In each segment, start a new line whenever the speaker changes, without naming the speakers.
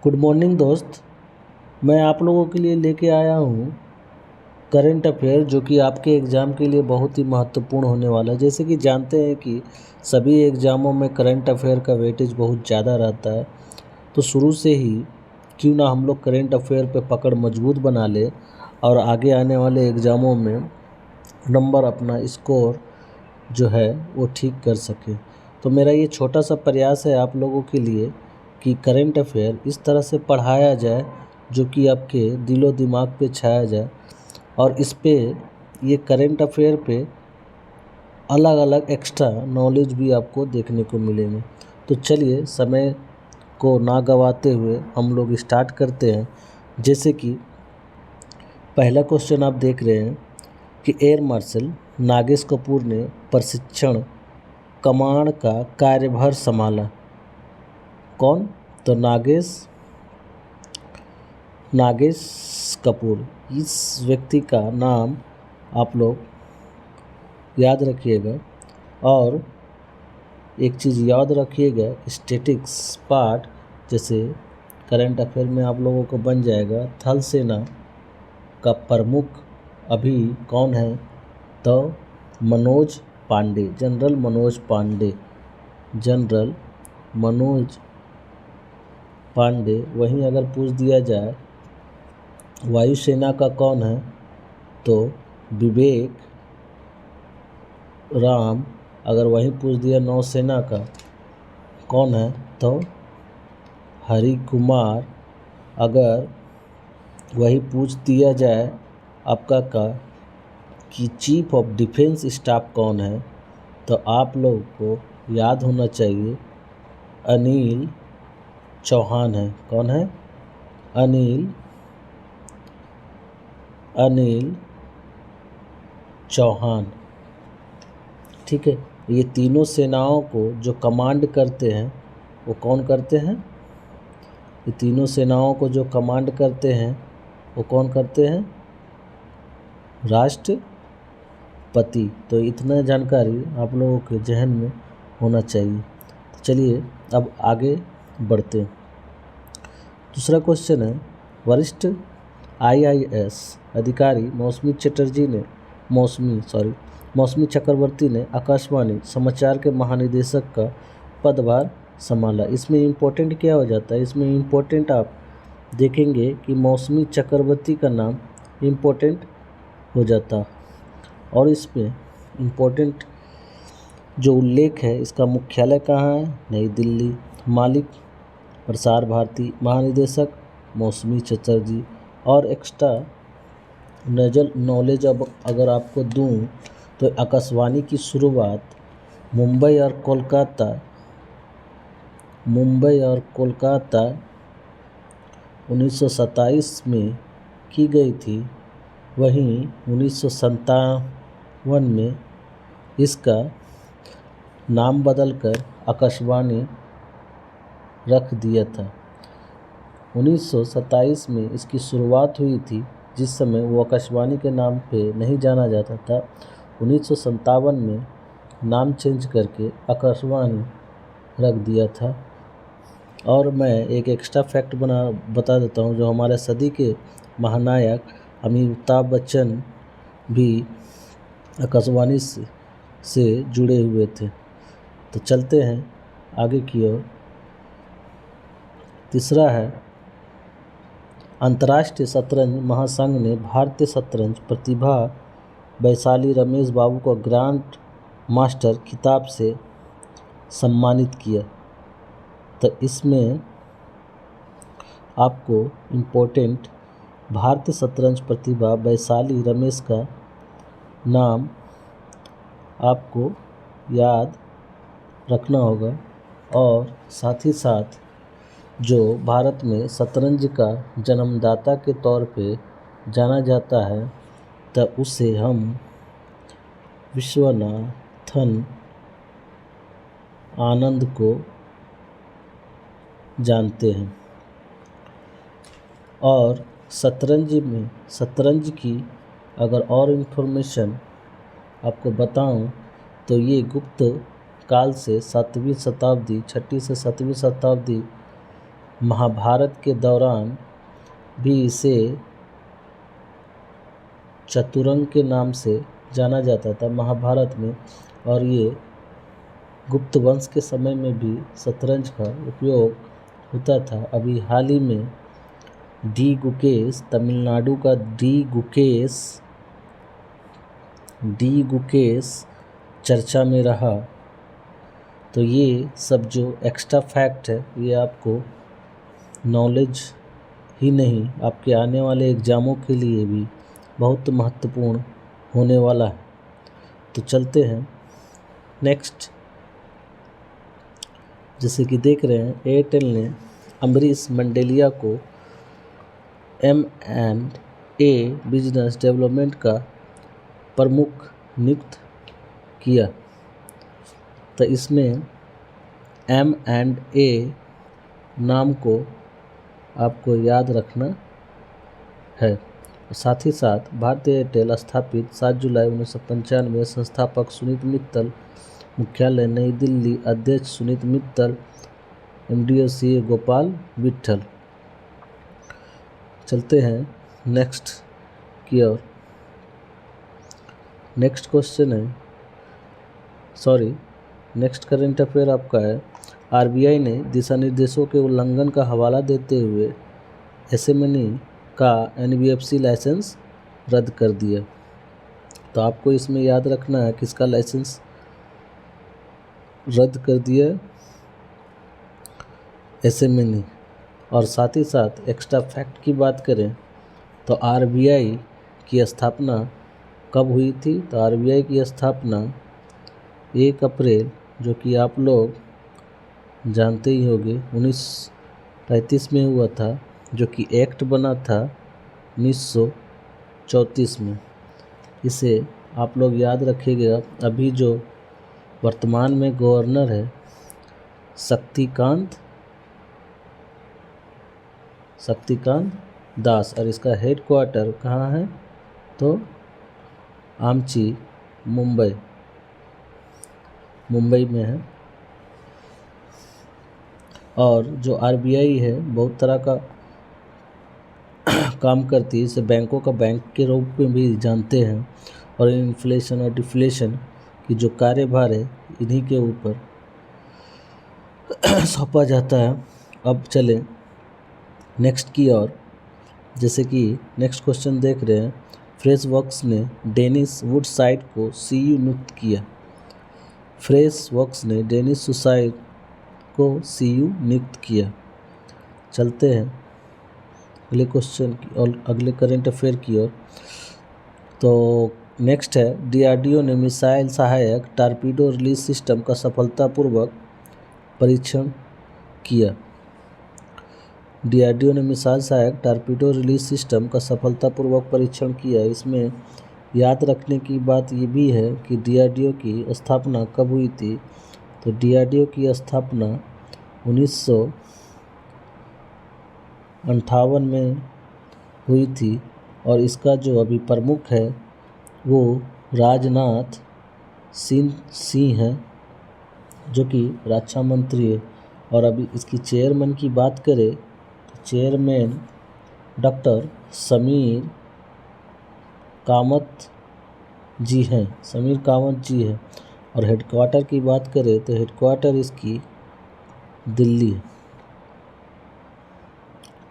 Good morning दोस्त। मैं आप लोगों के लिए लेके आया हूँ करंट अफेयर, जो कि आपके एग्ज़ाम के लिए बहुत ही महत्वपूर्ण होने वाला है। जैसे कि जानते हैं कि सभी एग्ज़ामों में करंट अफेयर का वेटेज बहुत ज़्यादा रहता है, तो शुरू से ही क्यों ना हम लोग करंट अफेयर पे पकड़ मजबूत बना ले और आगे आने वाले एग्ज़ामों में नंबर अपना स्कोर जो है वो ठीक कर सके। तो मेरा ये छोटा सा प्रयास है आप लोगों के लिए कि करंट अफेयर इस तरह से पढ़ाया जाए जो कि आपके दिलो दिमाग पे छाया जाए, और इस पे ये करंट अफेयर पे अलग अलग एक्स्ट्रा नॉलेज भी आपको देखने को मिलेंगे। तो चलिए समय को ना गवाते हुए हम लोग स्टार्ट करते हैं। जैसे कि पहला क्वेश्चन आप देख रहे हैं कि एयर मार्शल नागेश कपूर ने प्रशिक्षण कमान का कार्यभार संभाला। कौन? तो नागेश कपूर। इस व्यक्ति का नाम आप लोग याद रखिएगा। और एक चीज़ याद रखिएगा, स्टैटिक्स पार्ट जैसे करंट अफेयर में आप लोगों को बन जाएगा। थल सेना का प्रमुख अभी कौन है? तो मनोज पांडे, जनरल मनोज पांडे। वहीं अगर पूछ दिया जाए वायुसेना का कौन है, तो विवेक राम। अगर वहीं पूछ दिया नौसेना का कौन है, तो हरि कुमार। अगर वही पूछ दिया जाए आपका कि चीफ ऑफ डिफेंस स्टाफ कौन है, तो आप लोगों को याद होना चाहिए अनिल चौहान है। कौन है? अनिल चौहान। ठीक है। ये तीनों सेनाओं को जो कमांड करते हैं वो कौन करते हैं? ये तीनों सेनाओं को जो कमांड करते हैं वो कौन करते हैं? राष्ट्रपति। तो इतना जानकारी आप लोगों के जहन में होना चाहिए। तो चलिए अब आगे बढ़ते हैं। दूसरा क्वेश्चन है, वरिष्ठ IAS अधिकारी मौसमी चक्रवर्ती ने आकाशवाणी समाचार के महानिदेशक का पदभार संभाला। इसमें इम्पोर्टेंट क्या हो जाता है? इसमें इम्पोर्टेंट आप देखेंगे कि मौसमी चक्रवर्ती का नाम इम्पोर्टेंट हो जाता, और इसमें इम्पोर्टेंट जो उल्लेख है, इसका मुख्यालय कहाँ है? नई दिल्ली। मालिक प्रसार भारती, महानिदेशक मौसमी चटर्जी। और एक्स्ट्रा नॉलेज अब अगर आपको दूं तो आकाशवाणी की शुरुआत मुंबई और कोलकाता 1927 में की गई थी। वहीं 1957 में इसका नाम बदलकर आकाशवाणी रख दिया था। 1927 में इसकी शुरुआत हुई थी, जिस समय वो आकाशवाणी के नाम पे नहीं जाना जाता था। 1957 में नाम चेंज करके आकाशवाणी रख दिया था। और मैं एक एक्स्ट्रा फैक्ट बता देता हूँ, जो हमारे सदी के महानायक अमिताभ बच्चन भी आकाशवाणी से जुड़े हुए थे। तो चलते हैं आगे की ओर। तीसरा है, अंतर्राष्ट्रीय शतरंज महासंघ ने भारतीय शतरंज प्रतिभा वैशाली रमेश बाबू को ग्रैंड मास्टर खिताब से सम्मानित किया। तो इसमें आपको इम्पोर्टेंट भारतीय शतरंज प्रतिभा वैशाली रमेश का नाम आपको याद रखना होगा। और साथ ही साथ जो भारत में शतरंज का जन्मदाता के तौर पे जाना जाता है, तब उसे हम विश्वनाथन आनंद को जानते हैं। और शतरंज की अगर और इन्फॉर्मेशन आपको बताऊं, तो ये गुप्त काल से 6वीं से 7वीं शताब्दी महाभारत के दौरान भी इसे चतुरंग के नाम से जाना जाता था महाभारत में, और ये गुप्त वंश के समय में भी शतरंज का उपयोग होता था। अभी हाल ही में डी गुकेश, तमिलनाडु का डी गुकेश चर्चा में रहा। तो ये सब जो एक्स्ट्रा फैक्ट है ये आपको नॉलेज ही नहीं, आपके आने वाले एग्ज़ामों के लिए भी बहुत महत्वपूर्ण होने वाला है। तो चलते हैं नेक्स्ट। जैसे कि देख रहे हैं, एयरटेल ने अमरीश मंडेलिया को M&A बिजनेस डेवलपमेंट का प्रमुख नियुक्त किया। तो इसमें M&A नाम को आपको याद रखना है। साथ ही साथ भारतीय एयरटेल स्थापित 7 जुलाई 1995, संस्थापक सुनीत मित्तल, मुख्यालय नई दिल्ली, अध्यक्ष सुनीत मित्तल, MD और CA गोपाल विट्ठल। चलते हैं नेक्स्ट की ओर। नेक्स्ट क्वेश्चन है, नेक्स्ट करंट अफेयर आपका है, RBI ने दिशा निर्देशों के उल्लंघन का हवाला देते हुए SME का NBFC लाइसेंस रद्द कर दिया। तो आपको इसमें याद रखना है किसका लाइसेंस रद्द कर दिया, SME। और साथ ही साथ एक्स्ट्रा फैक्ट की बात करें तो RBI की स्थापना कब हुई थी? तो RBI की स्थापना 1 अप्रैल, जो कि आप लोग जानते ही होंगे, 1935 में हुआ था, जो कि एक्ट बना था 1934 में। इसे आप लोग याद रखिएगा। अभी जो वर्तमान में गवर्नर है शक्तिकांत दास, और इसका हेडक्वार्टर कहाँ है? तो आमची, मुंबई में है। और जो RBI है बहुत तरह का काम करती है। इसे बैंकों का बैंक के रूप में भी जानते हैं, और इन्फ्लेशन और डिफ्लेशन की जो कार्यभार है इन्हीं के ऊपर सौंपा जाता है। अब चलें नेक्स्ट की ओर। जैसे कि नेक्स्ट क्वेश्चन देख रहे हैं, फ्रेशवर्क्स ने डेनिस वुडसाइड को CEO नियुक्त किया। फ्रेशवर्क्स ने डेनिस वुडसाइड को CEO नियुक्त किया। चलते हैं अगले क्वेश्चन की और अगले करंट अफेयर की ओर। तो नेक्स्ट है, DRDO ने मिसाइल सहायक टारपीडो रिलीज सिस्टम का सफलतापूर्वक परीक्षण किया। DRDO ने मिसाइल सहायक टारपीडो रिलीज सिस्टम का सफलतापूर्वक परीक्षण किया। इसमें याद रखने की बात ये भी है कि DRDO की स्थापना कब हुई थी? तो DRDO की स्थापना 1958 में हुई थी, और इसका जो अभी प्रमुख है वो राजनाथ सिंह है, जो कि रक्षा मंत्री है। और अभी इसकी चेयरमैन की बात करें तो चेयरमैन डॉक्टर समीर कामत जी हैं। और हेडक्वार्टर की बात करें तो हेडक्वार्टर इसकी दिल्ली है।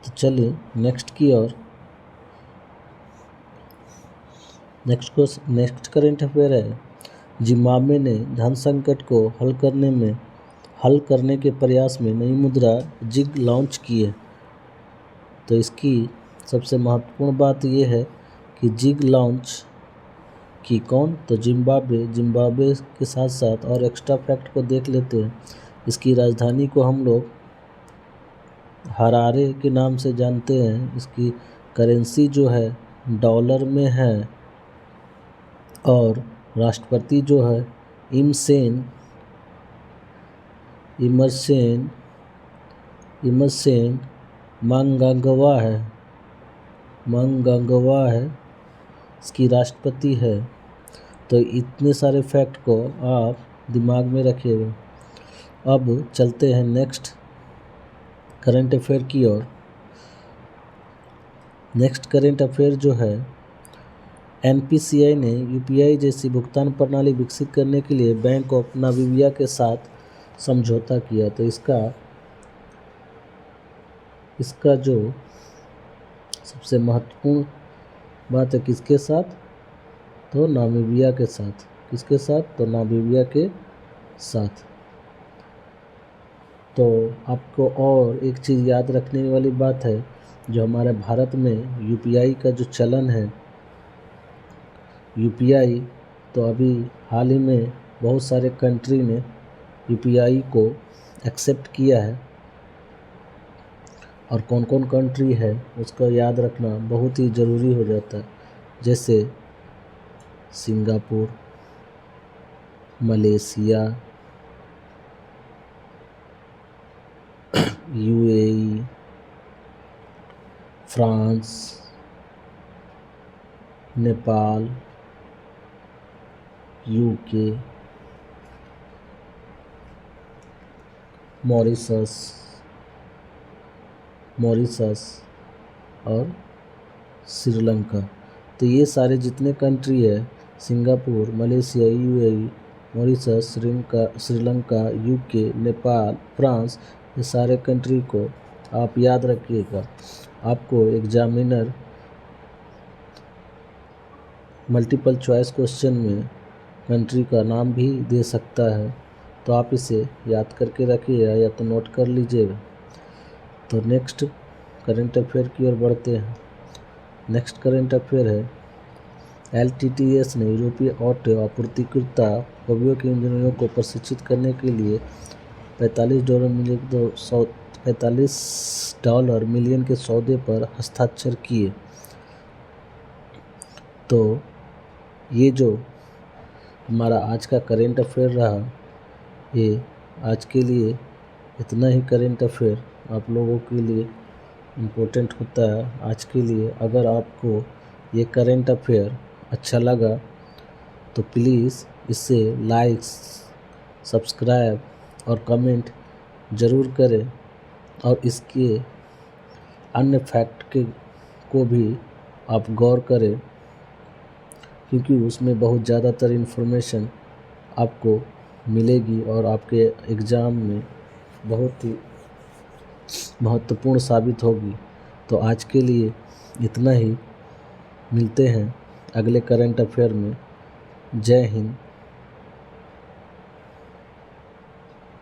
तो चलिए नेक्स्ट की ओर। नेक्स्ट करंट अफेयर है, जिम्बाब्वे ने धन संकट को हल करने के प्रयास में नई मुद्रा जिग लॉन्च की है। तो इसकी सबसे महत्वपूर्ण बात यह है कि जिग लॉन्च की कौन? तो जिम्बाब्वे के साथ साथ और एक्स्ट्रा फैक्ट को देख लेते हैं। इसकी राजधानी को हम लोग हरारे के नाम से जानते हैं। इसकी करेंसी जो है डॉलर में है, और राष्ट्रपति जो है इमरसेन मांगांगवा है, इसकी राष्ट्रपति है। तो इतने सारे फैक्ट को आप दिमाग में रखिएगा। अब चलते हैं नेक्स्ट करंट अफेयर की ओर। नेक्स्ट करंट अफेयर जो है, एनपीसीआई ने यूपीआई जैसी भुगतान प्रणाली विकसित करने के लिए बैंक ऑफ नामीबिया के साथ समझौता किया। तो इसका जो सबसे महत्वपूर्ण बात है किसके साथ, तो नामीबिया के साथ। किसके साथ, तो नामीबिया के साथ। तो आपको और एक चीज़ याद रखने वाली बात है, जो हमारे भारत में यूपीआई का जो चलन है, यूपीआई, तो अभी हाल ही में बहुत सारे कंट्री ने यूपीआई को एक्सेप्ट किया है। और कौन कौन कंट्री है उसका याद रखना बहुत ही ज़रूरी हो जाता है, जैसे Singapore, Malaysia, UAE, France, Nepal, UK, Mauritius और श्रीलंका। तो ये सारे जितने कंट्री है, Singapore, Malaysia, UAE, Mauritius, Sri Lanka, UK, Nepal, France, ये सारे कंट्री को आप याद रखिएगा। आपको एग्जामिनर मल्टीपल चॉइस क्वेश्चन में कंट्री का नाम भी दे सकता है, तो आप इसे याद करके रखिएगा या तो नोट कर लीजिएगा। तो नेक्स्ट करंट अफेयर की ओर बढ़ते हैं। नेक्स्ट करंट अफेयर है, एलटीटीएस ने यूरोपीय ऑटो आपूर्तिकर्ता कवियों के इंजीनियरों को प्रशिक्षित करने के लिए $45 मिलियन के सौदे पर हस्ताक्षर किए। तो ये जो हमारा आज का करंट अफेयर रहा, ये आज के लिए इतना ही करंट अफेयर आप लोगों के लिए इम्पोर्टेंट होता है आज के लिए। अगर आपको ये करंट अफेयर अच्छा लगा तो प्लीज़ इसे लाइक, सब्सक्राइब और कमेंट ज़रूर करें, और इसके अन्य फैक्ट को भी आप गौर करें, क्योंकि उसमें बहुत ज़्यादातर इन्फॉर्मेशन आपको मिलेगी और आपके एग्ज़ाम में बहुत ही महत्वपूर्ण साबित होगी। तो आज के लिए इतना ही, मिलते हैं अगले करंट अफेयर में। जय हिंद,